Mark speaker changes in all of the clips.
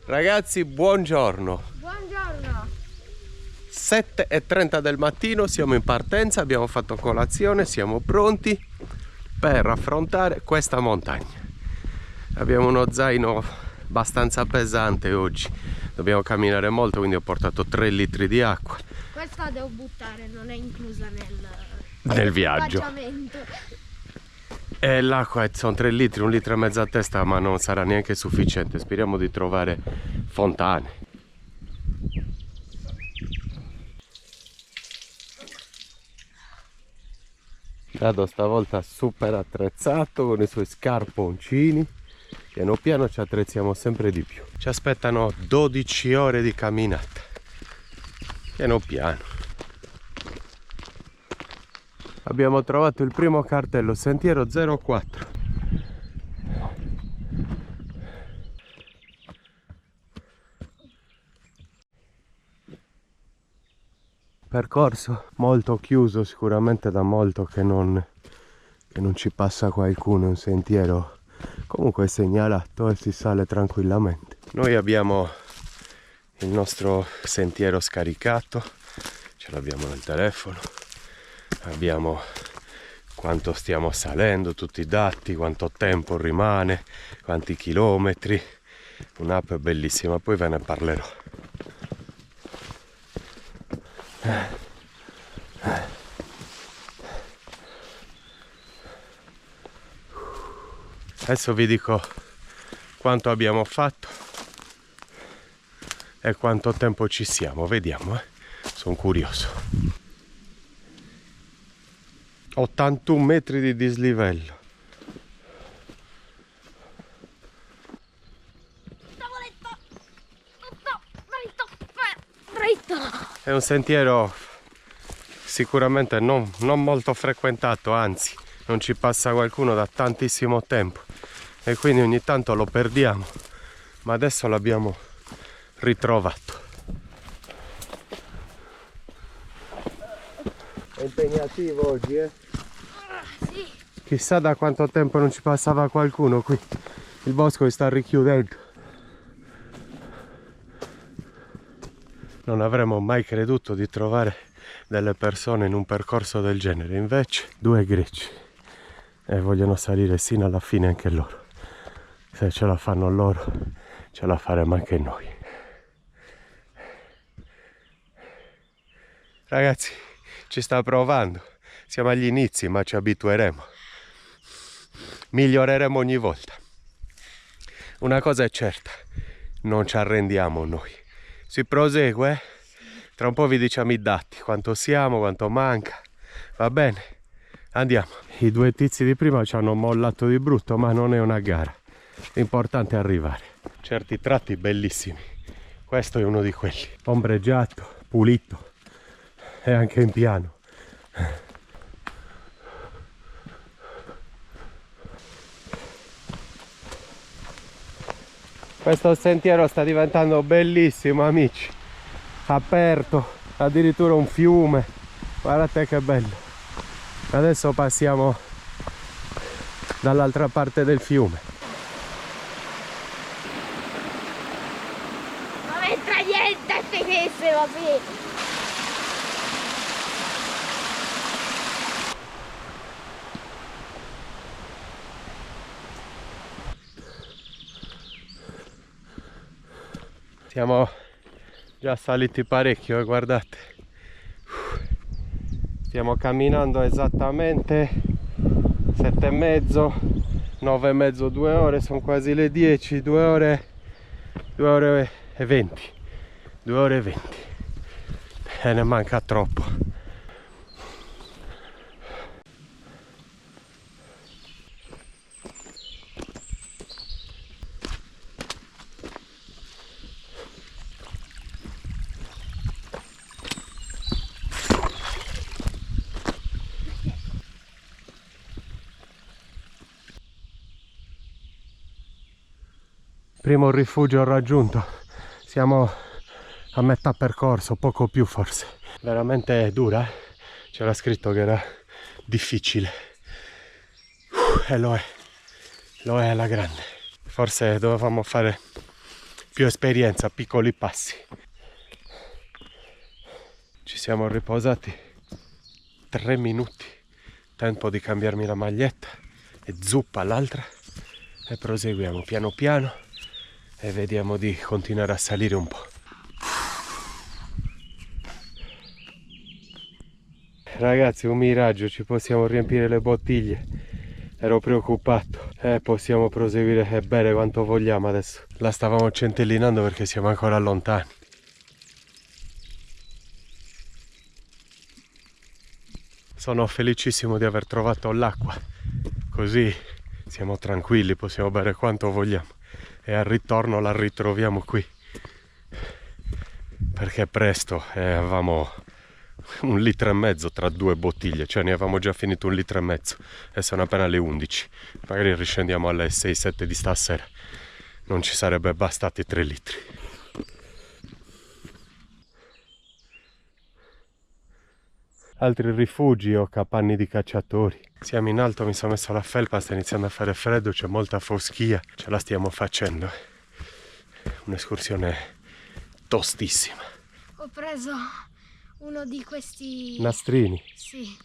Speaker 1: Ragazzi, buongiorno.
Speaker 2: Buongiorno.
Speaker 1: 7:30 del mattino, siamo in partenza, abbiamo fatto colazione, siamo pronti per affrontare questa montagna. Abbiamo uno zaino abbastanza pesante oggi, dobbiamo camminare molto, quindi ho portato 3 litri di acqua.
Speaker 2: Questa devo buttare, non è inclusa
Speaker 1: Nel viaggio. E l'acqua sono 3 litri, 1,5 litri a testa, ma non sarà neanche sufficiente. Speriamo di trovare fontane. Dado stavolta super attrezzato con i suoi scarponcini. Piano piano ci attrezziamo sempre di più. Ci aspettano 12 ore di camminata. Piano piano. Abbiamo trovato il primo cartello, sentiero 04. Percorso molto chiuso, sicuramente da molto che non ci passa qualcuno, un sentiero comunque segnalato e si sale tranquillamente. Noi abbiamo il nostro sentiero scaricato, ce l'abbiamo nel telefono. Abbiamo quanto stiamo salendo, tutti i dati, quanto tempo rimane, quanti chilometri. Un'app bellissima, poi ve ne parlerò. Adesso vi dico quanto abbiamo fatto e quanto tempo ci siamo, vediamo, sono curioso. 81 metri di dislivello. È un sentiero sicuramente non molto frequentato, anzi non ci passa qualcuno da tantissimo tempo e quindi ogni tanto lo perdiamo, ma adesso l'abbiamo ritrovato. È impegnativo oggi,
Speaker 2: Sì.
Speaker 1: Chissà da quanto tempo non ci passava qualcuno qui. Il bosco si sta richiudendo. Non avremmo mai creduto di trovare delle persone in un percorso del genere, invece 2 greci e vogliono salire sino alla fine anche loro. Se ce la fanno loro, ce la faremo anche noi. Ragazzi, ci sta provando, siamo agli inizi, ma ci abitueremo, miglioreremo ogni volta. Una cosa è certa, non ci arrendiamo noi, si prosegue, tra un po' vi diciamo i dati, quanto siamo, quanto manca, va bene, andiamo. I 2 tizi di prima ci hanno mollato di brutto, ma non è una gara, l'importante è arrivare. Certi tratti bellissimi, questo è uno di quelli, ombreggiato, pulito e anche in piano. Questo sentiero sta diventando bellissimo, amici, aperto, addirittura un fiume, guardate che bello. Adesso passiamo dall'altra parte del fiume.
Speaker 2: Non entra niente, fighissimo, sì.
Speaker 1: Siamo già saliti parecchio, guardate. Stiamo camminando esattamente 7,5, 9,5, 2 ore, sono quasi le 10, 2 ore e 20. 2 ore e 20. E ne manca troppo. Primo rifugio raggiunto, siamo a metà percorso, poco più forse. Veramente dura, c'era scritto che era difficile e lo è alla grande. Forse dovevamo fare più esperienza, piccoli passi. Ci siamo riposati 3 minuti, tempo di cambiarmi la maglietta e zuppa l'altra e proseguiamo piano piano e vediamo di continuare a salire un po'. Ragazzi, un miraggio, ci possiamo riempire le bottiglie. Ero preoccupato. Possiamo proseguire e bere quanto vogliamo adesso. La stavamo centellinando perché siamo ancora lontani. Sono felicissimo di aver trovato l'acqua. Così siamo tranquilli, possiamo bere quanto vogliamo. E al ritorno la ritroviamo qui. Perché presto avevamo 1,5 litri tra 2 bottiglie, cioè ne avevamo già finito 1,5 litri e sono appena le 11. Magari riscendiamo alle 6-7 di stasera, non ci sarebbe bastati 3 litri. Altri rifugi o capanni di cacciatori. Siamo in alto, mi sono messo la felpa, sta iniziando a fare freddo, c'è molta foschia, ce la stiamo facendo. Un'escursione tostissima.
Speaker 2: Ho preso uno di questi
Speaker 1: Nastrini.
Speaker 2: sì,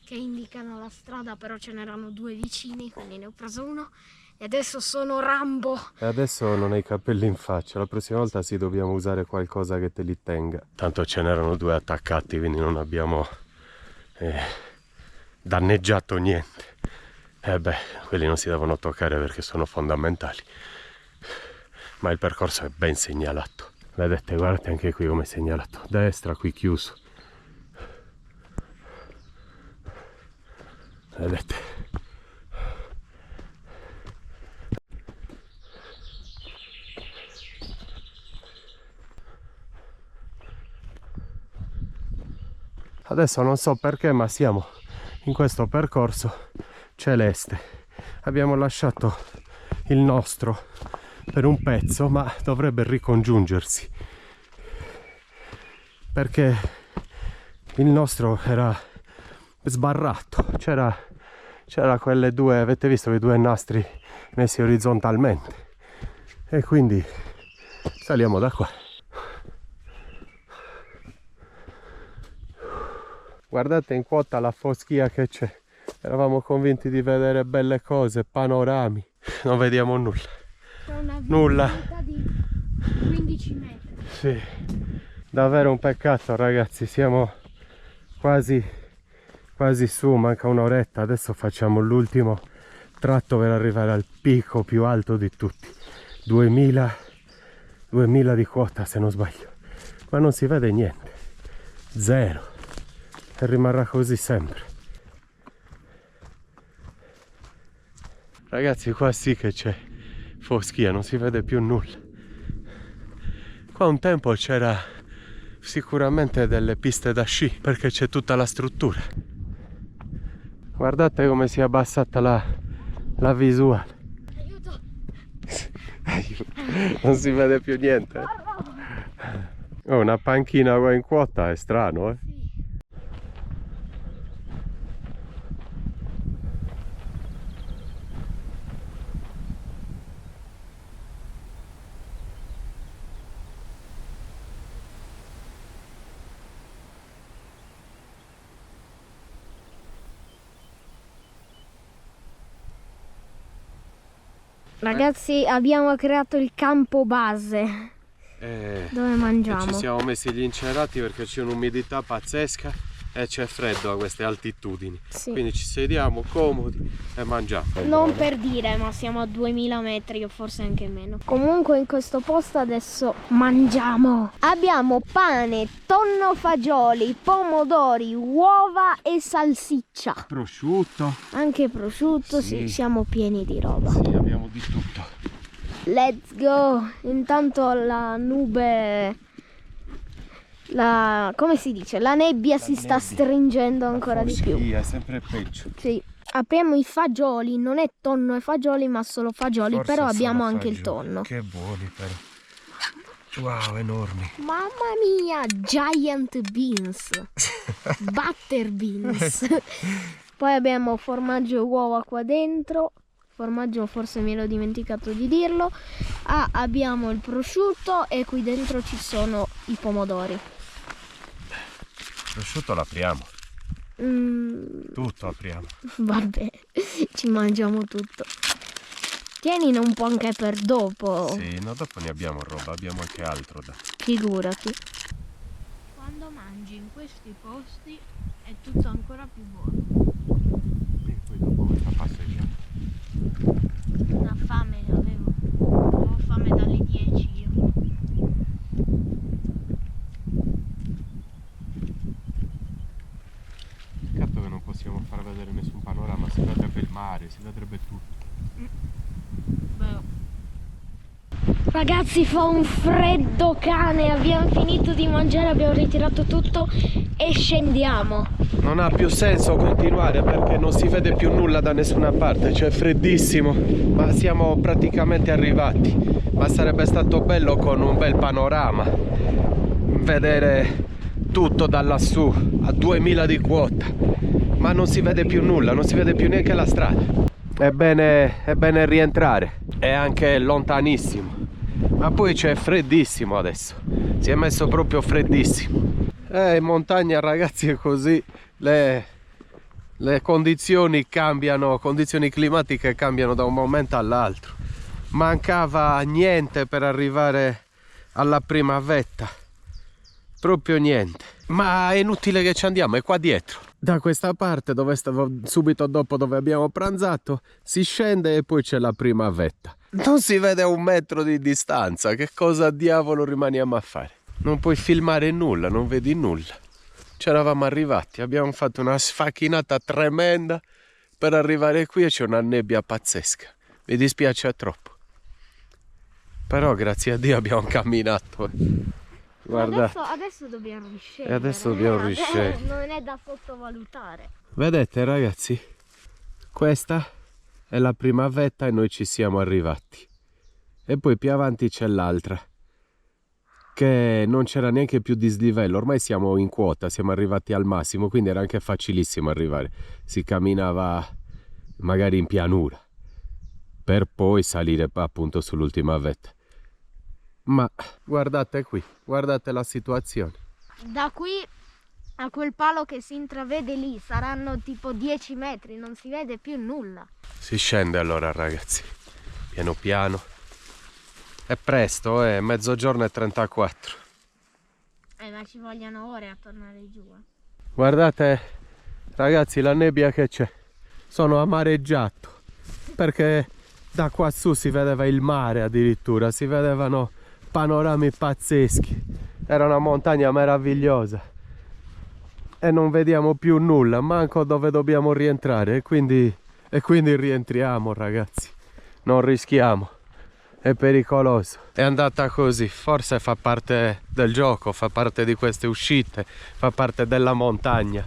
Speaker 2: che indicano la strada, però ce n'erano 2 vicini, quindi ne ho preso uno e adesso sono Rambo.
Speaker 1: E adesso non hai i capelli in faccia, la prossima volta sì, dobbiamo usare qualcosa che te li tenga. Tanto ce n'erano 2 attaccati, quindi non abbiamo danneggiato niente. Quelli non si devono toccare perché sono fondamentali. Ma il percorso è ben segnalato. Vedete, guardate anche qui come è segnalato. Destra, qui chiuso. Vedete. Adesso non so perché, ma siamo in questo percorso celeste. Abbiamo lasciato il nostro per un pezzo, ma dovrebbe ricongiungersi perché il nostro era sbarrato. C'era quelle 2, avete visto, quei 2 nastri messi orizzontalmente e quindi saliamo da qua. Guardate in quota la foschia che c'è. Eravamo convinti di vedere belle cose, panorami. Non vediamo nulla.
Speaker 2: C'è una
Speaker 1: Nulla.
Speaker 2: visibilità di 15 metri.
Speaker 1: Sì, davvero un peccato, ragazzi. Siamo quasi su, manca un'oretta. Adesso facciamo l'ultimo tratto per arrivare al picco più alto di tutti. 2000 di quota, se non sbaglio. Ma non si vede niente. Zero. E rimarrà così sempre. Ragazzi, qua sì che c'è foschia, non si vede più nulla. Qua un tempo c'era sicuramente delle piste da sci, perché c'è tutta la struttura. Guardate come si è abbassata la visuale.
Speaker 2: Aiuto!
Speaker 1: Non si vede più niente. Oh, una panchina qua in quota è strano, eh?
Speaker 2: Ragazzi, abbiamo creato il campo base dove mangiamo.
Speaker 1: Ci siamo messi gli incerati perché c'è un'umidità pazzesca e c'è freddo a queste altitudini.
Speaker 2: Sì.
Speaker 1: Quindi ci sediamo comodi e mangiamo.
Speaker 2: Non per dire, ma siamo a 2000 metri o forse anche meno. Comunque in questo posto adesso mangiamo. Abbiamo pane, tonno, fagioli, pomodori, uova e salsiccia.
Speaker 1: Prosciutto.
Speaker 2: Anche prosciutto, sì, siamo pieni di roba.
Speaker 1: Sì, abbiamo di tutto.
Speaker 2: Let's go! Intanto la nube... come si dice? La nebbia si sta stringendo ancora di più.
Speaker 1: Sì, è sempre peggio.
Speaker 2: Sì. Apriamo i fagioli, non è tonno e fagioli, ma solo fagioli,
Speaker 1: Forse
Speaker 2: però abbiamo
Speaker 1: sono
Speaker 2: anche il
Speaker 1: fagioli.
Speaker 2: tonno.
Speaker 1: Che buoni però. Wow, enormi.
Speaker 2: Mamma mia, giant beans. Butter beans. Poi abbiamo formaggio e uova qua dentro. formaggio, forse mi ero dimenticato di dirlo. Abbiamo il prosciutto e qui dentro ci sono i pomodori.
Speaker 1: Il prosciutto l'apriamo. Tutto apriamo.
Speaker 2: Vabbè, ci mangiamo tutto. Tienine un po' anche per dopo.
Speaker 1: Sì, no, dopo ne abbiamo roba, abbiamo anche altro da.
Speaker 2: Figurati. Quando mangi in questi posti è tutto ancora più buono.
Speaker 1: E poi dopo questa passeggiata.
Speaker 2: Una fame avevo. Avevo fame dalle 10 io.
Speaker 1: Peccato che non possiamo far vedere nessun panorama, si vedrebbe il mare, si vedrebbe tutto.
Speaker 2: Beh. Ragazzi, fa un freddo cane, abbiamo finito di mangiare, abbiamo ritirato tutto e scendiamo.
Speaker 1: Non ha più senso continuare perché non si vede più nulla da nessuna parte, c'è freddissimo, ma siamo praticamente arrivati. Ma sarebbe stato bello con un bel panorama, vedere tutto da lassù, a 2000 di quota, ma non si vede più nulla, non si vede più neanche la strada. È bene rientrare, è anche lontanissimo, ma poi c'è freddissimo adesso, si è messo proprio freddissimo. In montagna, ragazzi, è così, le condizioni cambiano, condizioni climatiche cambiano da un momento all'altro. Mancava niente per arrivare alla prima vetta, proprio niente, ma è inutile che ci andiamo, è qua dietro. Da questa parte, dove stavo subito dopo dove abbiamo pranzato, si scende e poi c'è la prima vetta. Non si vede a 1 metro di distanza, che cosa diavolo rimaniamo a fare? Non puoi filmare nulla, non vedi nulla. C'eravamo arrivati, abbiamo fatto una sfacchinata tremenda per arrivare qui e c'è una nebbia pazzesca. Mi dispiace troppo. Però grazie a Dio abbiamo camminato. Guarda.
Speaker 2: Adesso dobbiamo riscendere.
Speaker 1: E adesso dobbiamo riscendere.
Speaker 2: Non è da sottovalutare.
Speaker 1: Vedete, ragazzi? Questa è la prima vetta e noi ci siamo arrivati. E poi più avanti c'è l'altra, che non c'era neanche più dislivello. Ormai siamo in quota, siamo arrivati al massimo, quindi era anche facilissimo arrivare. Si camminava magari in pianura, per poi salire appunto sull'ultima vetta. Ma guardate qui, guardate la situazione.
Speaker 2: Da qui a quel palo che si intravede lì saranno tipo 10 metri, non si vede più nulla.
Speaker 1: Si scende allora, ragazzi, piano piano. È presto, è mezzogiorno e 34.
Speaker 2: Ma ci vogliono ore a tornare giù.
Speaker 1: Guardate, ragazzi, la nebbia che c'è. Sono amareggiato perché da qua su si vedeva il mare addirittura, si vedevano panorami pazzeschi. Era una montagna meravigliosa e non vediamo più nulla, manco dove dobbiamo rientrare, e quindi rientriamo, ragazzi. Non rischiamo, è pericoloso. È andata così, forse fa parte del gioco, fa parte di queste uscite, fa parte della montagna.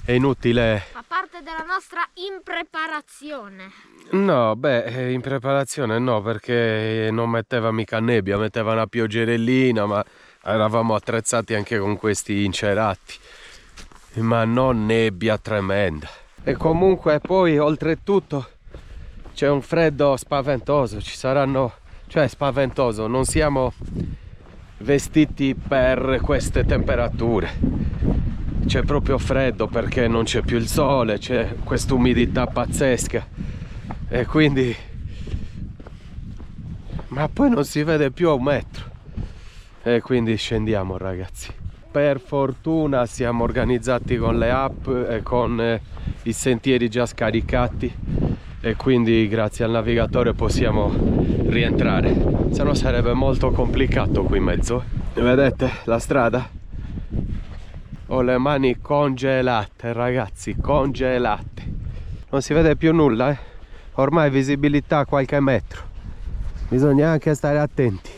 Speaker 1: È inutile.
Speaker 2: Fa parte della nostra impreparazione.
Speaker 1: No, beh, in preparazione no, perché non metteva mica nebbia, metteva una pioggerellina, ma eravamo attrezzati anche con questi incerati, ma non nebbia tremenda. E comunque poi oltretutto c'è un freddo spaventoso, ci saranno, cioè spaventoso, non siamo vestiti per queste temperature. C'è proprio freddo perché non c'è più il sole, c'è questa umidità pazzesca e quindi, ma poi non si vede più a 1 metro e quindi scendiamo, ragazzi. Per fortuna siamo organizzati con le app e con i sentieri già scaricati e quindi grazie al navigatore possiamo rientrare, se no sarebbe molto complicato qui in mezzo. Vedete la strada? Ho le mani congelate, ragazzi, congelate. Non si vede più nulla, ormai visibilità a qualche metro. Bisogna anche stare attenti.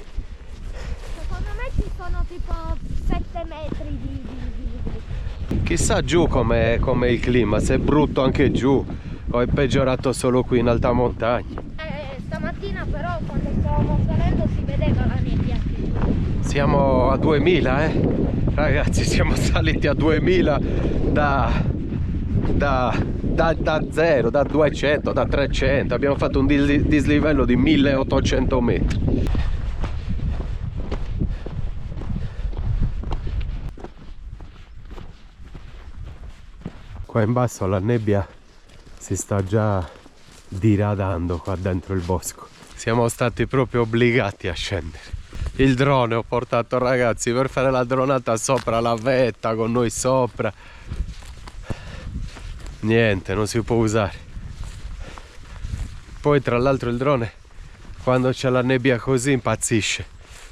Speaker 2: Secondo me ci sono tipo 7 metri di...
Speaker 1: Chissà giù com'è il clima, se è brutto anche giù o è peggiorato solo qui in alta montagna.
Speaker 2: Stamattina però quando stavamo salendo si vedeva la nebbia anche giù.
Speaker 1: Siamo a 2000, ragazzi, siamo saliti a 2000 da da 0, da 200, da 300. Abbiamo fatto un dislivello di 1800 metri. Qua in basso la nebbia si sta già diradando qua dentro il bosco. Siamo stati proprio obbligati a scendere. Il drone ho portato, ragazzi, per fare la dronata sopra la vetta con noi sopra. Niente, non si può usare. Poi tra l'altro il drone, quando c'è la nebbia così, impazzisce.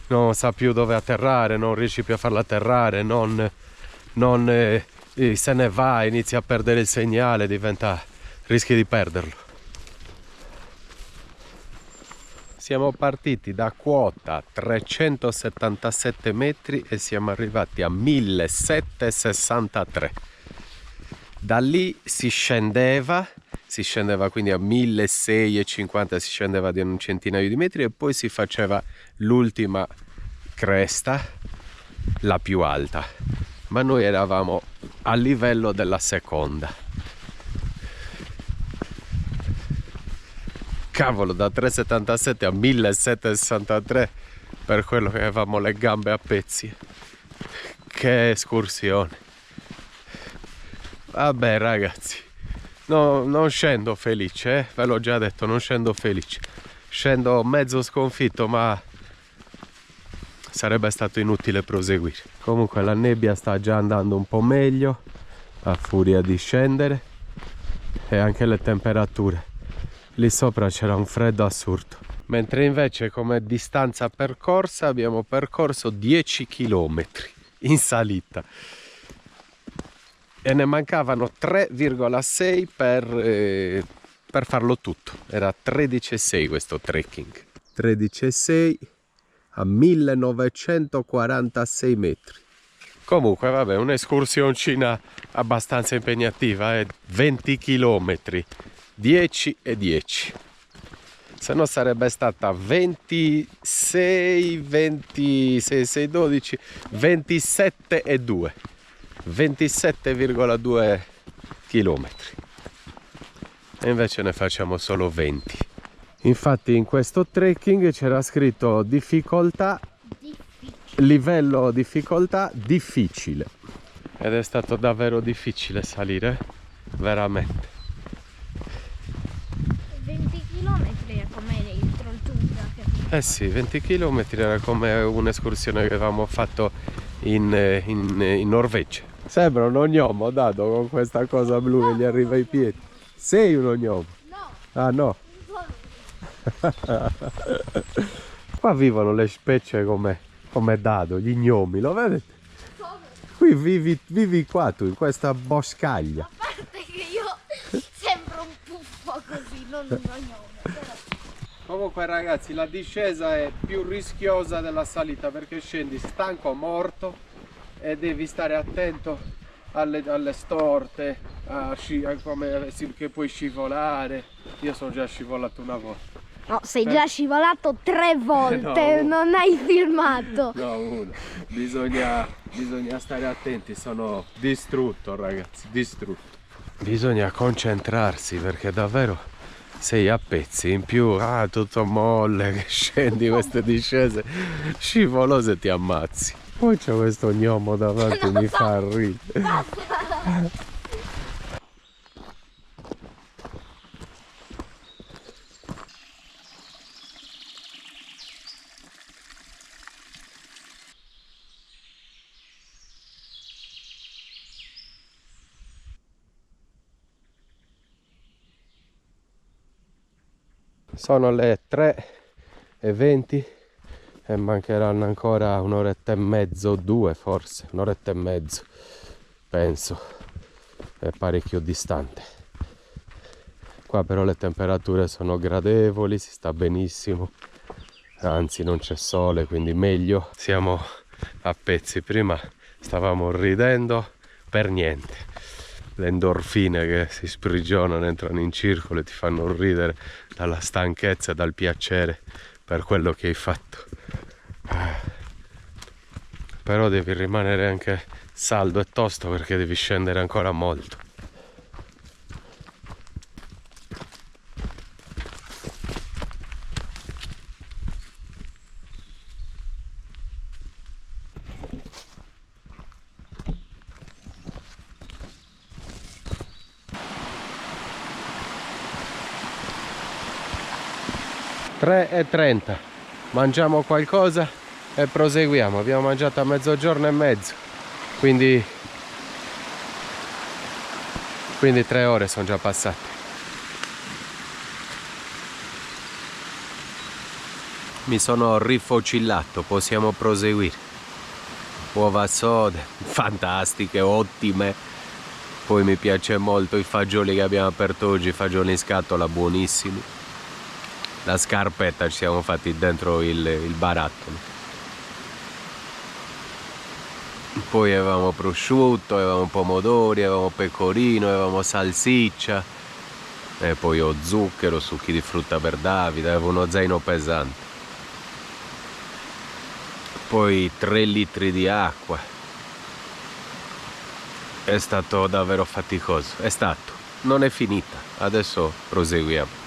Speaker 1: Non sa più dove atterrare, non riesci più a farla atterrare, se ne va, inizia a perdere il segnale, rischi di perderlo. Siamo partiti da quota 377 metri e siamo arrivati a 1763. Da lì si scendeva quindi a 1650, si scendeva di un centinaio di metri e poi si faceva l'ultima cresta, la più alta. Ma noi eravamo a livello della seconda. Cavolo, da 377 a 1763 per quello che avevamo le gambe a pezzi. Che escursione. Vabbè ragazzi, no, non scendo felice, ve l'ho già detto, non scendo felice. Scendo mezzo sconfitto, ma sarebbe stato inutile proseguire. Comunque la nebbia sta già andando un po' meglio a furia di scendere, e anche le temperature. Lì sopra c'era un freddo assurdo. Mentre invece come distanza percorsa abbiamo percorso 10 km in salita. E ne mancavano 3,6 per farlo tutto. Era 13,6 questo trekking. 13,6 a 1946 metri. Comunque vabbè, un'escursioncina abbastanza impegnativa, 20 km. 10 e 10, se no sarebbe stata 26, 12, 27 e 2, 27,2 km, e invece ne facciamo solo 20. Infatti in questo trekking c'era scritto difficoltà, livello difficoltà difficile, ed è stato davvero difficile salire, veramente.
Speaker 2: 20 km è come dentro il Tundra, capito?
Speaker 1: Eh sì, 20 km era come un'escursione che avevamo fatto in Norvegia. Sembra un ognomo, Dado, con questa cosa blu che gli arriva ai piedi. Sei un ognomo?
Speaker 2: No.
Speaker 1: Ah no. Qua vivono le specie come Dado, gli gnomi, lo vedete? Qui vivi qua tu, in questa boscaglia.
Speaker 2: A parte che io sembro un puffo così, non un ognomo.
Speaker 1: Comunque ragazzi, la discesa è più rischiosa della salita perché scendi stanco, morto, e devi stare attento alle storte, che puoi scivolare. Io sono già scivolato una volta.
Speaker 2: No, sei già scivolato 3 volte,
Speaker 1: No,
Speaker 2: non hai filmato.
Speaker 1: No, uno. Bisogna stare attenti, sono distrutto ragazzi, distrutto. Bisogna concentrarsi perché davvero sei a pezzi, in più tutto molle, che scendi queste discese scivolose e ti ammazzi. Poi c'è questo gnomo davanti, mi fa ridere. Sono le 3:20 e mancheranno ancora un'oretta e mezzo, 2 forse, un'oretta e mezzo, penso, è parecchio distante. Qua però le temperature sono gradevoli, si sta benissimo, anzi non c'è sole, quindi meglio. Siamo a pezzi, prima stavamo ridendo per niente. Le endorfine che si sprigionano, entrano in circolo e ti fanno ridere dalla stanchezza e dal piacere per quello che hai fatto. Però devi rimanere anche saldo e tosto perché devi scendere ancora molto. 3:30. Mangiamo qualcosa e proseguiamo. Abbiamo mangiato a mezzogiorno e mezzo, quindi 3 ore sono già passate. Mi sono rifocillato, possiamo proseguire. Uova sode, fantastiche, ottime. Poi mi piace molto i fagioli che abbiamo aperto oggi, fagioli in scatola, buonissimi. La scarpetta ci siamo fatti dentro il barattolo. Poi avevamo prosciutto, avevamo pomodori, avevamo pecorino, avevamo salsiccia. E poi ho zucchero, succhi di frutta per Davide, avevo uno zaino pesante. Poi 3 litri di acqua. È stato davvero faticoso, è stato, non è finita, adesso proseguiamo.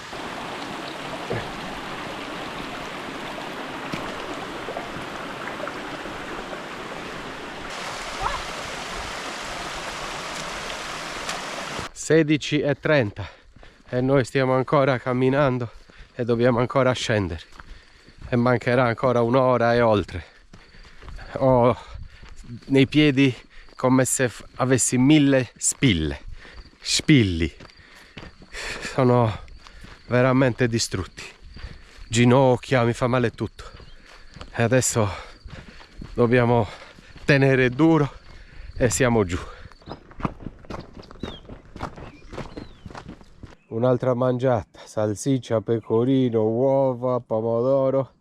Speaker 1: (16:30) e noi stiamo ancora camminando e dobbiamo ancora scendere e mancherà ancora un'ora e oltre. Ho nei piedi come se avessi 1000 spilli, sono veramente distrutti, ginocchia, mi fa male tutto e adesso dobbiamo tenere duro e siamo giù. Un'altra mangiata, salsiccia, pecorino, uova, pomodoro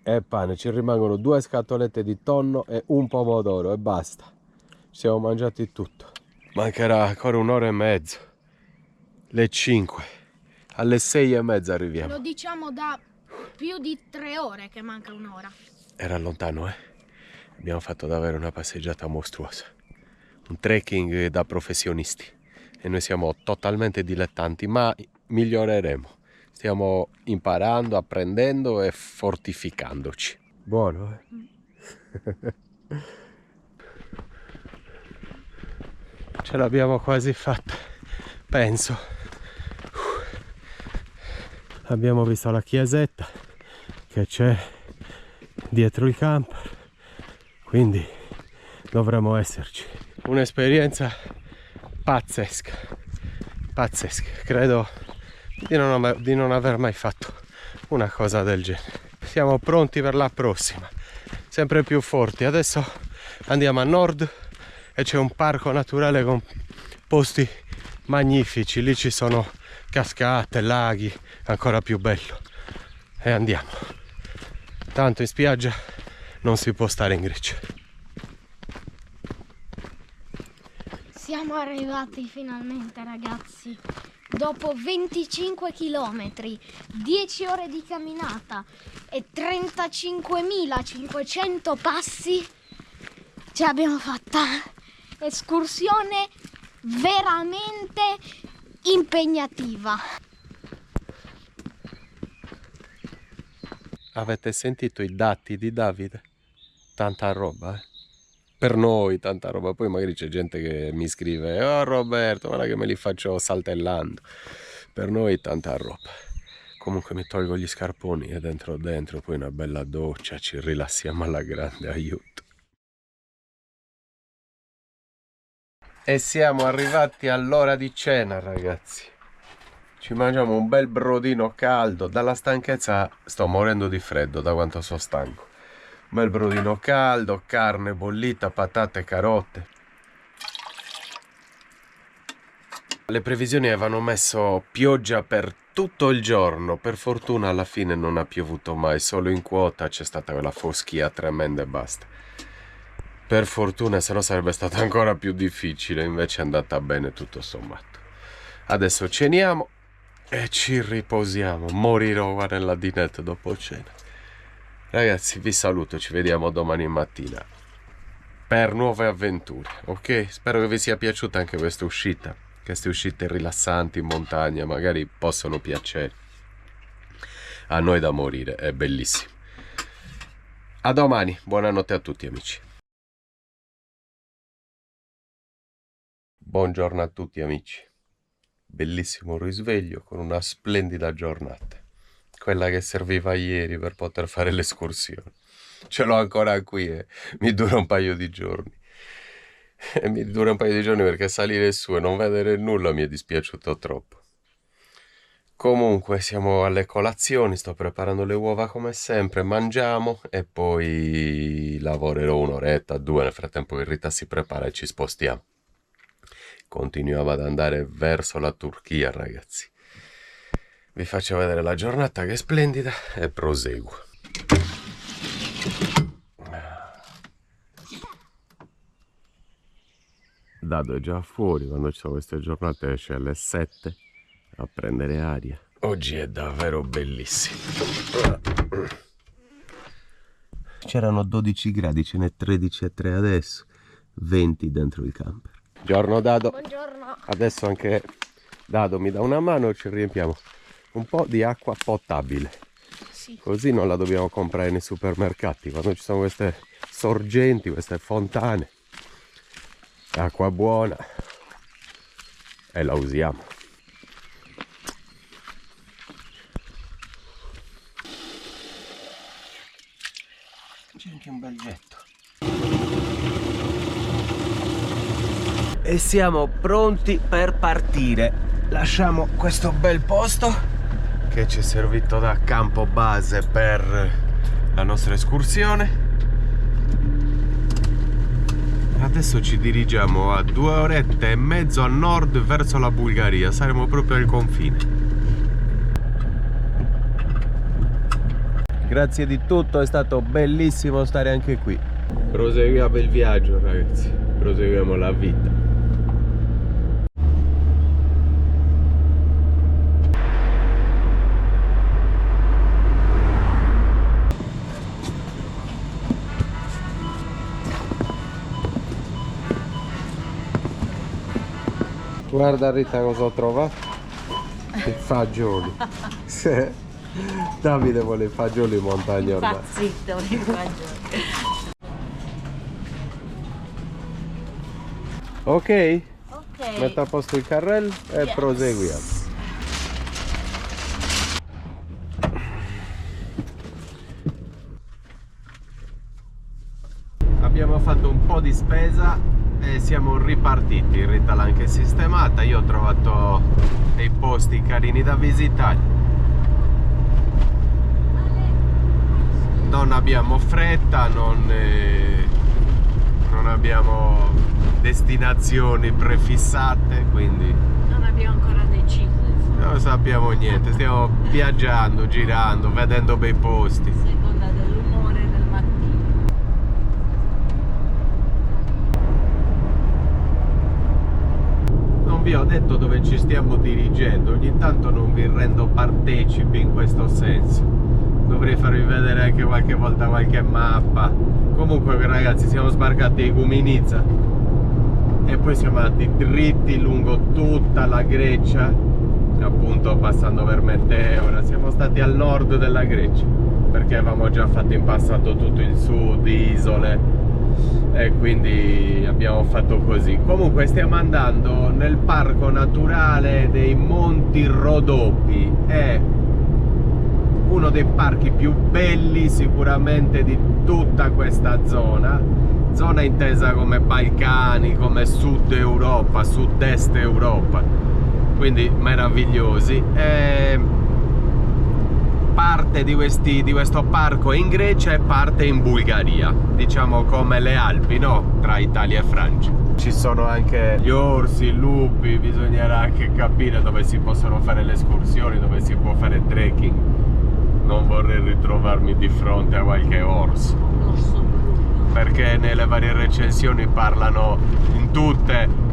Speaker 1: e pane. Ci rimangono 2 scatolette di tonno e un pomodoro e basta. Ci siamo mangiati tutto. Mancherà ancora un'ora e mezzo. Le 5. Alle 6:30 arriviamo.
Speaker 2: Lo diciamo da più di 3 ore che manca un'ora.
Speaker 1: Era lontano, eh? Abbiamo fatto davvero una passeggiata mostruosa. Un trekking da professionisti. E noi siamo totalmente dilettanti, ma miglioreremo. Stiamo imparando, apprendendo e fortificandoci. Buono, eh? Ce l'abbiamo quasi fatta, penso. Abbiamo visto la chiesetta che c'è dietro il camper, quindi dovremo esserci. Un'esperienza pazzesca, credo di non aver mai fatto una cosa del genere. Siamo pronti per la prossima, sempre più forti. Adesso andiamo a nord e c'è un parco naturale con posti magnifici, lì ci sono cascate, laghi, ancora più bello, e andiamo. Tanto in spiaggia non si può stare in Grecia.
Speaker 2: Siamo arrivati finalmente, ragazzi. Dopo 25 km, 10 ore di camminata e 35.500 passi, ce l'abbiamo fatta. Escursione veramente impegnativa.
Speaker 1: Avete sentito i dati di Davide? Tanta roba, eh? Per noi tanta roba, poi magari c'è gente che mi scrive: oh Roberto, guarda che me li faccio saltellando. Per noi tanta roba. Comunque mi tolgo gli scarponi e dentro poi una bella doccia, ci rilassiamo alla grande, aiuto. E siamo arrivati all'ora di cena, ragazzi. Ci mangiamo un bel brodino caldo, dalla stanchezza sto morendo di freddo da quanto sono stanco. Bel brodino caldo, carne bollita, patate, carote. Le previsioni avevano messo pioggia per tutto il giorno. Per fortuna alla fine non ha piovuto mai, solo in quota c'è stata quella foschia tremenda e basta. Per fortuna, se no sarebbe stato ancora più difficile, invece è andata bene tutto sommato. Adesso ceniamo e ci riposiamo. Morirò qua nella dinette dopo cena. Ragazzi, vi saluto, ci vediamo domani mattina per nuove avventure, ok? Spero che vi sia piaciuta anche questa uscita. Queste uscite rilassanti in montagna magari possono piacere. A noi da morire, è bellissimo. A domani, buonanotte a tutti amici. Buongiorno a tutti amici. Bellissimo risveglio con una splendida giornata. quella che serviva ieri per poter fare l'escursione. Ce l'ho ancora qui e mi dura un paio di giorni. E mi dura un paio di giorni perché salire su e non vedere nulla mi è dispiaciuto troppo. Comunque siamo alle colazioni, sto preparando le uova come sempre, mangiamo e poi lavorerò un'oretta, due, nel frattempo che Rita si prepara e ci spostiamo. Continuiamo ad andare verso la Turchia, ragazzi. Vi faccio vedere la giornata che è splendida e proseguo. Dado è già fuori, quando ci sono queste giornate esce alle 7 a prendere aria. Oggi è davvero bellissimo. C'erano 12 gradi, ce n'è 13,3 adesso, 20 dentro il camper. Buongiorno Dado.
Speaker 2: Buongiorno.
Speaker 1: Adesso anche Dado mi dà una mano e ci riempiamo un po' di acqua potabile.
Speaker 2: Sì.
Speaker 1: Così non la dobbiamo comprare nei supermercati, quando ci sono queste sorgenti, queste fontane. Acqua buona e la usiamo. C'è anche un bel getto. E siamo pronti per partire. Lasciamo questo bel posto che ci è servito da campo base per la nostra escursione. Adesso ci dirigiamo a 2 orette e mezzo a nord verso la Bulgaria, saremo proprio al confine. Grazie di tutto, è stato bellissimo stare anche qui. Proseguiamo il viaggio, ragazzi, proseguiamo la vita. Guarda Rita cosa ho trovato. I fagioli. Davide vuole i fagioli in montagna ormai.
Speaker 3: Zitto, i fagioli.
Speaker 1: Ok?
Speaker 3: Ok.
Speaker 1: Metto a posto il carrello e
Speaker 3: Yes.
Speaker 1: proseguiamo. Abbiamo fatto un po' di spesa e siamo ripartiti. Rita l'ha anche sistemata, io ho trovato dei posti carini da visitare. Non abbiamo fretta, non abbiamo destinazioni prefissate, quindi
Speaker 3: Non abbiamo ancora deciso.
Speaker 1: non sappiamo niente, stiamo viaggiando, girando, vedendo bei posti.
Speaker 3: A seconda dell'umore del mattino.
Speaker 1: Non vi ho detto dove ci stiamo dirigendo, ogni tanto non vi rendo partecipi in questo senso. Dovrei farvi vedere anche qualche volta qualche mappa. Comunque ragazzi, siamo sbarcati a Igoumenitsa e poi siamo andati dritti lungo tutta la Grecia, appunto passando per Meteora. Siamo stati al nord della Grecia perché avevamo già fatto in passato tutto il sud, isole, e quindi abbiamo fatto così. Comunque stiamo andando nel parco naturale dei Monti Rodopi, è uno dei parchi più belli sicuramente di tutta questa zona intesa come Balcani, come Sud Europa, Sud-Est Europa, quindi meravigliosi. E parte di questo parco è in Grecia e parte in Bulgaria, diciamo come le Alpi, no? Tra Italia e Francia. Ci sono anche gli orsi, i lupi, bisognerà anche capire dove si possono fare le escursioni, dove si può fare trekking. Non vorrei ritrovarmi di fronte a qualche orso,
Speaker 3: L'orso blu.
Speaker 1: perché nelle varie recensioni parlano in tutte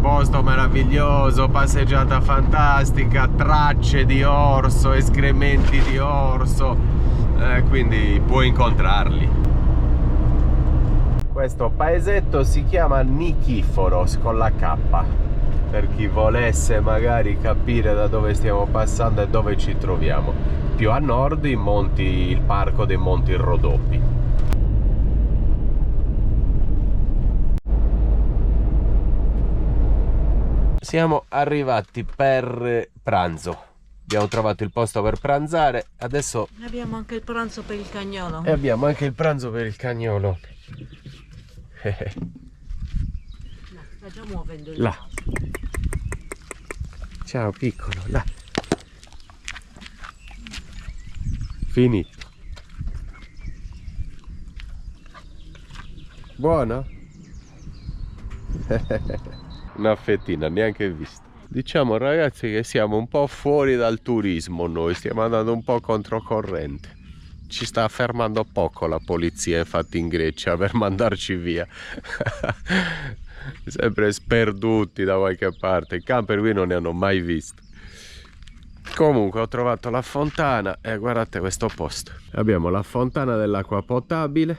Speaker 1: posto meraviglioso, passeggiata fantastica, tracce di orso, escrementi di orso, quindi puoi incontrarli. Questo paesetto si chiama Nikiforos con la K, per chi volesse magari capire da dove stiamo passando e dove ci troviamo. Più a nord il parco dei Monti Rodopi. Siamo arrivati per pranzo. Abbiamo trovato il posto per pranzare, adesso
Speaker 3: Abbiamo anche il pranzo per il cagnolo.
Speaker 1: e abbiamo anche il pranzo per il cagnolone.
Speaker 3: Sta già muovendo il
Speaker 1: Là. Ciao piccolo, là. Finito. Buono? Una fettina, neanche vista. Diciamo ragazzi che siamo un po' fuori dal turismo noi, stiamo andando un po' controcorrente. Ci sta fermando poco la polizia infatti in Grecia per mandarci via. Sempre sperduti da qualche parte, i camper qui non ne hanno mai visti. Comunque ho trovato la fontana e guardate questo posto. Abbiamo la fontana dell'acqua potabile,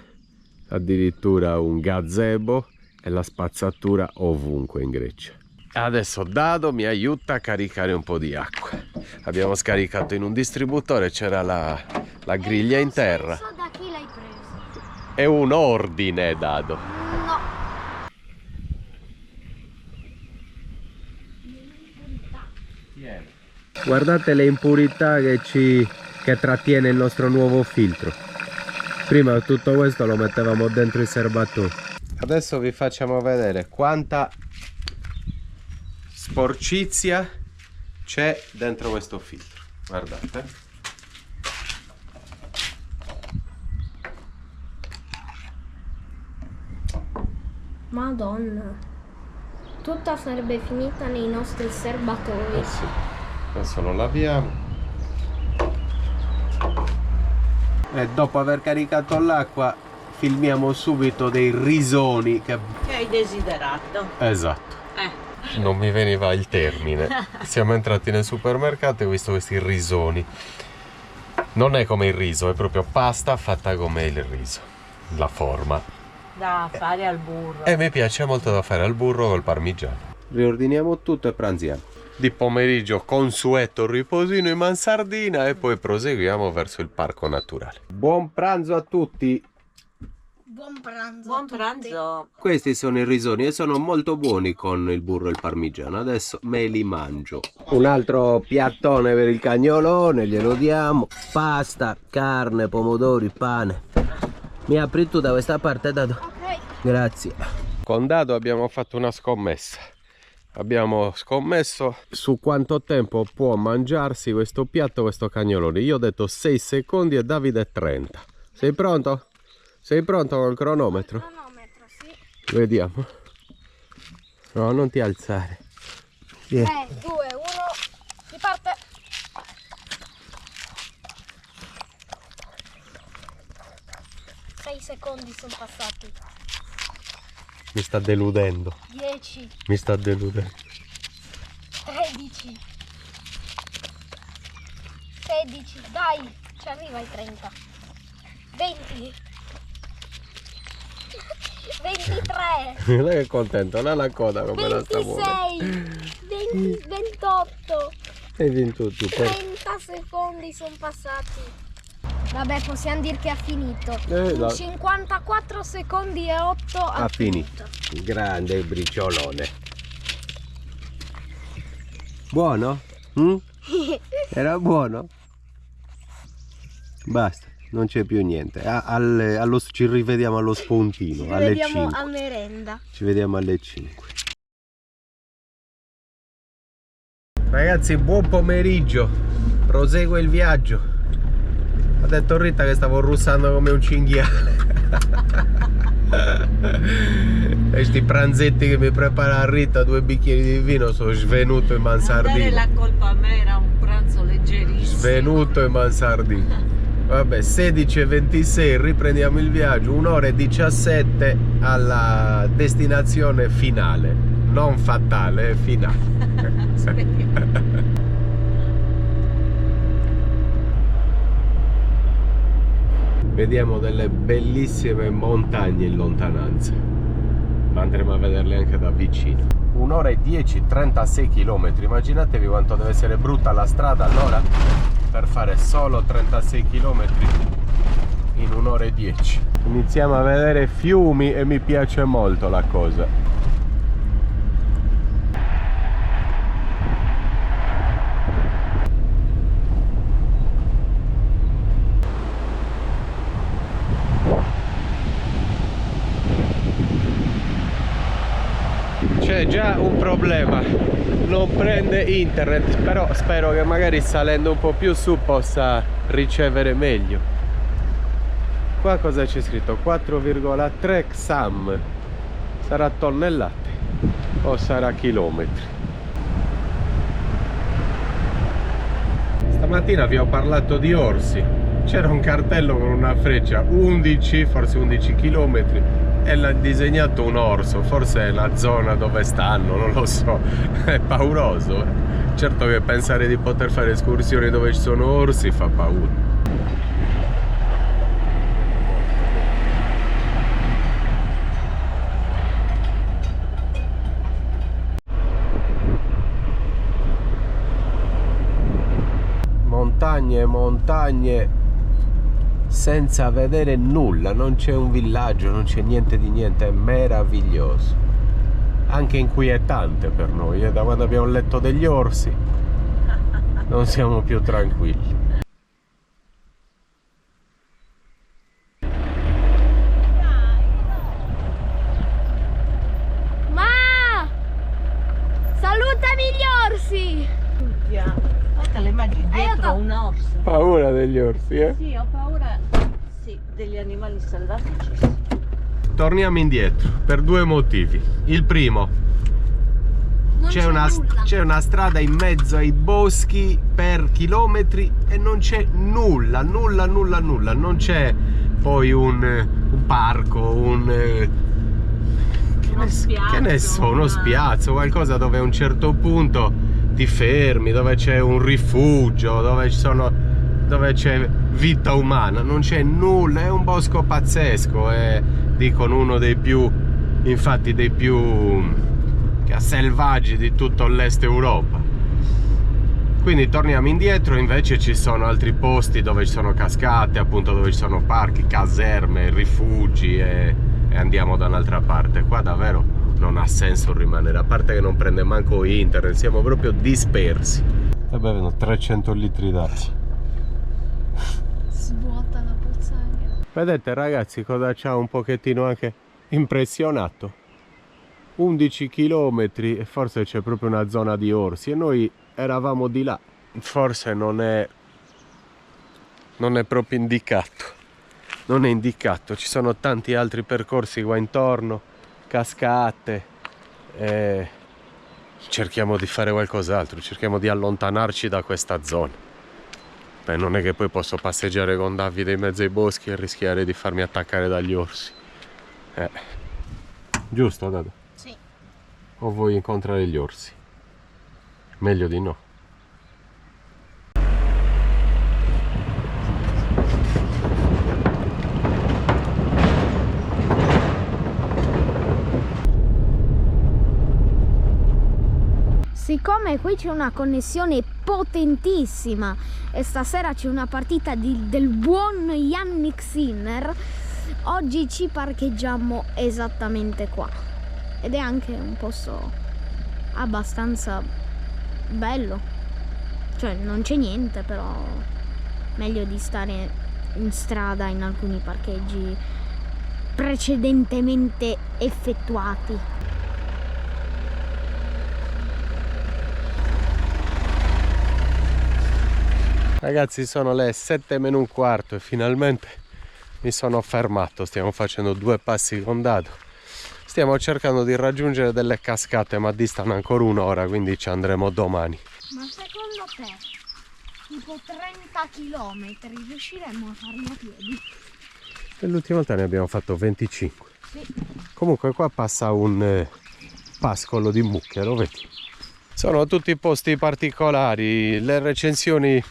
Speaker 1: addirittura un gazebo e la spazzatura ovunque in Grecia. Adesso Dado mi aiuta a caricare un po' di acqua. Abbiamo scaricato in un distributore, c'era la griglia in terra.
Speaker 2: Non so da chi l'hai preso.
Speaker 1: È un ordine, Dado.
Speaker 2: No.
Speaker 1: Guardate le impurità che trattiene il nostro nuovo filtro. Prima tutto questo lo mettevamo dentro il serbatoio. Adesso vi facciamo vedere quanta sporcizia c'è dentro questo filtro. Guardate.
Speaker 2: Madonna. Tutta sarebbe finita nei nostri serbatoi.
Speaker 1: Sì. Adesso lo laviamo. E dopo aver caricato l'acqua filmiamo subito dei risoni che...
Speaker 3: hai desiderato.
Speaker 1: Esatto. Non mi veniva il termine. Siamo entrati nel supermercato e ho visto questi risoni. Non è come il riso, è proprio pasta fatta come il riso. La forma.
Speaker 3: Da fare al burro.
Speaker 1: E mi piace molto da fare al burro col parmigiano. Riordiniamo tutto e pranziamo. Di pomeriggio consueto riposino in mansardina e poi proseguiamo verso il parco naturale. Buon pranzo a tutti!
Speaker 2: Buon pranzo.
Speaker 3: Buon pranzo.
Speaker 1: Questi sono i risoni e sono molto buoni con il burro e il parmigiano. Adesso me li mangio. Un altro piattone per il cagnolone, glielo diamo. Pasta, carne, pomodori, pane. Mi apri tu da questa parte, Dado?
Speaker 2: Ok.
Speaker 1: Grazie. Con Dado abbiamo fatto una scommessa. Abbiamo scommesso su quanto tempo può mangiarsi questo piatto, questo cagnolone. Io ho detto 6 secondi e Davide 30. Sei pronto? Sei pronto col cronometro?
Speaker 2: Cronometro, sì.
Speaker 1: Vediamo. No, non ti alzare.
Speaker 2: 3, 2, 1, si parte. Sei secondi sono passati.
Speaker 1: Mi sta deludendo.
Speaker 2: 10,
Speaker 1: Mi sta deludendo.
Speaker 2: 13, 16, dai, ci arriva ai 30. 20, 23,
Speaker 1: Lei è contento, non ha la coda come la sta
Speaker 2: 26, 20, 28,
Speaker 1: Hai vinto tu.
Speaker 2: 30 secondi sono passati. Vabbè, possiamo dire che ha finito.
Speaker 1: No.
Speaker 2: In 54 secondi e 8
Speaker 1: Ha finito. Grande il briciolone. Buono? Mm? Era buono? Basta, non c'è più niente. Ci rivediamo allo spuntino.
Speaker 2: Ci
Speaker 1: alle
Speaker 2: vediamo
Speaker 1: 5.
Speaker 2: a merenda.
Speaker 1: Ci vediamo alle 5. Ragazzi, buon pomeriggio. Prosegue il viaggio. Ha detto Rita che stavo russando come un cinghiale. Questi pranzetti che mi prepara Rita, 2 bicchieri di vino, sono svenuto in
Speaker 3: Dare
Speaker 1: mansardina.
Speaker 3: la colpa a me, era un pranzo leggerissimo.
Speaker 1: Svenuto in mansardina. Vabbè, 16:26, riprendiamo il viaggio, 1 ora e 17 alla destinazione finale. Non fatale, finale. Vediamo delle bellissime montagne in lontananza, ma andremo a vederle anche da vicino. 1 ora e 10, 36 km. Immaginatevi quanto deve essere brutta la strada allora per fare solo 36 km in 1 ora e 10. Iniziamo a vedere fiumi e mi piace molto la cosa. c'è già un problema, non prende internet, però spero che magari salendo un po' più su possa ricevere meglio. Qua cosa c'è scritto? 4,3 xam. Sarà tonnellate o sarà chilometri? Stamattina vi ho parlato di orsi, c'era un cartello con una freccia 11, forse 11 km e l'ha disegnato un orso, forse è la zona dove stanno, non lo so, è pauroso. Certo che pensare di poter fare escursioni dove ci sono orsi fa paura. Montagne, montagne senza vedere nulla, non c'è un villaggio, non c'è niente di niente, è meraviglioso, anche inquietante per noi, da quando abbiamo letto degli orsi non siamo più tranquilli.
Speaker 2: Ma salutami gli orsi!
Speaker 3: Guarda le immagini dietro un orso.
Speaker 1: Paura degli orsi, eh?
Speaker 3: Sì, ho paura, sì, degli animali selvatici.
Speaker 1: Torniamo indietro per due motivi. Il primo, c'è una strada in mezzo ai boschi per chilometri e non c'è nulla, non c'è poi un parco, che ne so, uno spiazzo, qualcosa dove a un certo punto ti fermi, dove c'è un rifugio, dove c'è vita umana. Non c'è nulla, è un bosco pazzesco, è, dicono, uno dei più, infatti dei più selvaggi di tutto l'est Europa. Quindi torniamo indietro, invece ci sono altri posti dove ci sono cascate, appunto, dove ci sono parchi, caserme, rifugi e andiamo da un'altra parte. Qua davvero non ha senso rimanere, a parte che non prende manco internet, siamo proprio dispersi. Sta bevendo 300 litri d'acqua.
Speaker 2: Svuota la pozzaglia.
Speaker 1: Vedete ragazzi cosa ci ha un pochettino anche impressionato? 11 km e forse c'è proprio una zona di orsi e noi eravamo di là. Forse non è proprio indicato. Non è indicato, ci sono tanti altri percorsi qua intorno, cascate, cerchiamo di fare qualcos'altro, cerchiamo di allontanarci da questa zona. Beh, non è che poi posso passeggiare con Davide in mezzo ai boschi e rischiare di farmi attaccare dagli orsi. Giusto, Dada?
Speaker 2: Sì.
Speaker 1: O vuoi incontrare gli orsi? Meglio di no.
Speaker 2: Siccome qui c'è una connessione potentissima e stasera c'è una partita del buon Jannik Sinner, oggi ci parcheggiamo esattamente qua ed è anche un posto abbastanza bello, cioè non c'è niente, però meglio di stare in strada in alcuni parcheggi precedentemente effettuati.
Speaker 1: Ragazzi, sono le 7:15 e finalmente mi sono fermato. Stiamo facendo 2 passi con Dado. Stiamo cercando di raggiungere delle cascate, ma distano ancora un'ora, quindi ci andremo domani.
Speaker 2: Ma secondo te, tipo 30 km, riusciremo a farli a piedi?
Speaker 1: L'ultima volta ne abbiamo fatto 25.
Speaker 2: Sì.
Speaker 1: Comunque qua passa un pascolo di mucche, lo vedi? Sono tutti posti particolari, le recensioni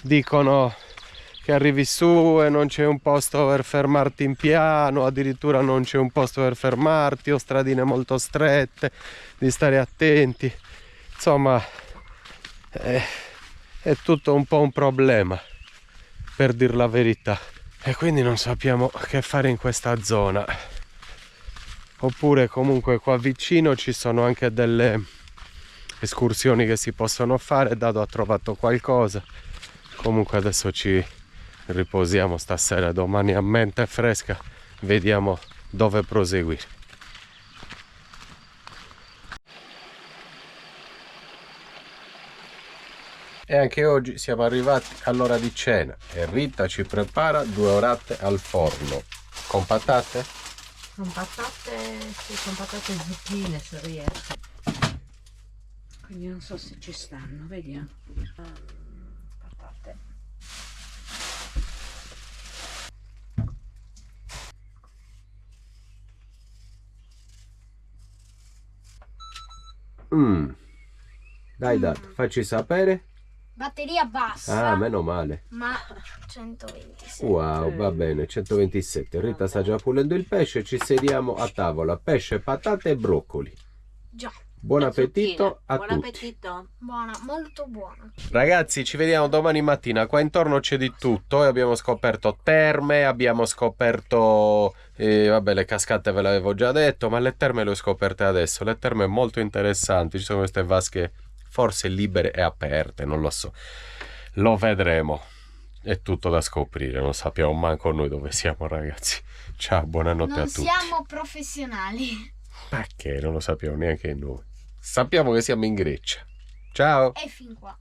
Speaker 1: dicono che arrivi su e non c'è un posto per fermarti in piano, addirittura non c'è un posto per fermarti, o stradine molto strette, di stare attenti, insomma è tutto un po' un problema, per dir la verità, e quindi non sappiamo che fare in questa zona. Oppure comunque qua vicino ci sono anche delle escursioni che si possono fare. Dado ha trovato qualcosa. Comunque adesso ci riposiamo stasera, domani a mente fresca vediamo dove proseguire. E anche oggi siamo arrivati all'ora di cena e Rita ci prepara 2 orate al forno. Con patate?
Speaker 3: Con patate, sì, con patate e zucchine se riesco. Quindi non so se ci stanno, vediamo. Patate.
Speaker 1: Dai, facci sapere.
Speaker 2: Batteria bassa.
Speaker 1: Ah, meno male.
Speaker 2: Ma 127.
Speaker 1: Wow, va bene, 127. Rita sta già pulendo il pesce, ci sediamo a tavola. Pesce, patate e broccoli.
Speaker 2: Già.
Speaker 1: Buon appetito a
Speaker 3: Buon
Speaker 1: tutti.
Speaker 3: appetito.
Speaker 2: Buona, molto buona.
Speaker 1: Ragazzi, ci vediamo domani mattina. Qua intorno c'è di tutto. E abbiamo scoperto terme, abbiamo scoperto vabbè, le cascate ve l'avevo già detto, ma le terme le ho scoperte adesso. Le terme molto interessanti. Ci sono queste vasche forse libere e aperte, non lo so. Lo vedremo. È tutto da scoprire, non sappiamo manco noi dove siamo, ragazzi. Ciao, buonanotte a
Speaker 2: Non
Speaker 1: tutti.
Speaker 2: siamo professionali.
Speaker 1: Perché non lo sappiamo neanche noi. Sappiamo che siamo in Grecia. Ciao.
Speaker 2: E fin qua.